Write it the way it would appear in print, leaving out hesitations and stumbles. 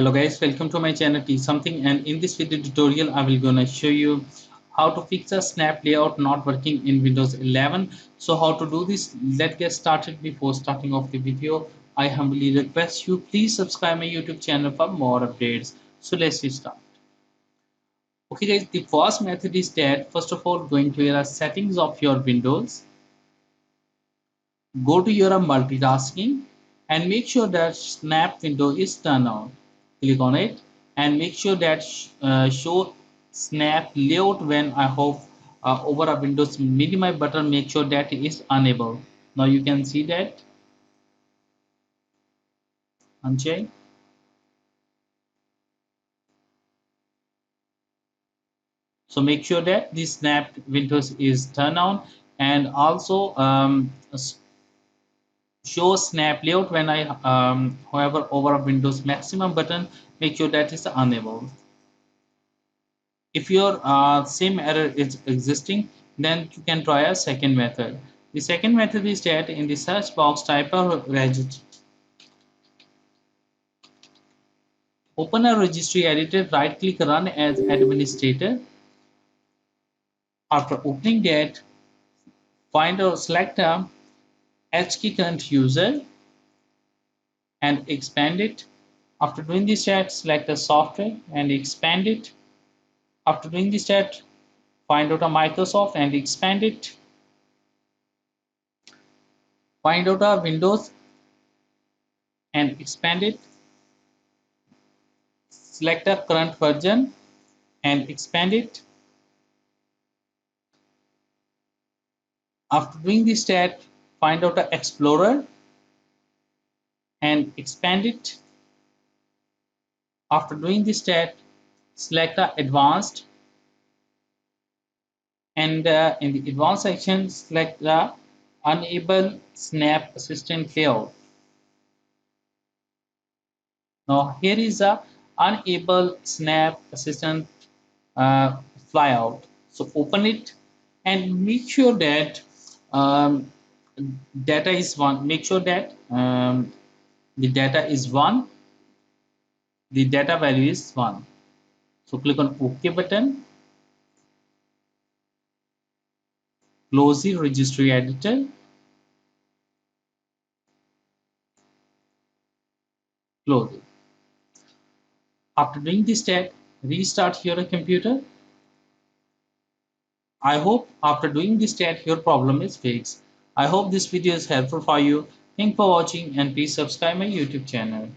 Hello guys, welcome to my channel Teach Something, and in this video tutorial I will gonna show you how to fix a snap layout not working in Windows 11. So how to do this? Let's get started. Before starting off the video, I humbly request you please subscribe my YouTube channel for more updates. So let's get started. Okay guys, the first method is that first of all going to your settings of your Windows, go to your multitasking and make sure that snap window is turned on. Click on it and make sure that show snap layout when I hover over a Windows minimize button, make sure that it is enabled. Now you can see that uncheck. So make sure that the snap windows is turned on, and also show snap layout when I hover over a Windows maximum button, make sure that is enabled. If your same error is existing, then you can try a second method. The second method is that in the search box type a registry. Open a registry editor, right click run as administrator. After opening that, find or select a HKey current user and expand it. After doing this step, select a software and expand it. After doing this step, find out a Microsoft and expand it. Find out a Windows and expand it. Select the current version and expand it. After doing this step, find out the Explorer and expand it. After doing this step, select the Advanced, and in the Advanced section, select the Enable Snap Assistant Layout. Now here is a Enable Snap Assistant uh, flyout. So open it and make sure that um, data is one. Make sure that the data is one. The data value is one. So click on OK button. Close the registry editor. Close it. After doing this step, restart your computer. I hope after doing this step your problem is fixed. I hope this video is helpful for you. Thanks for watching and please subscribe my YouTube channel.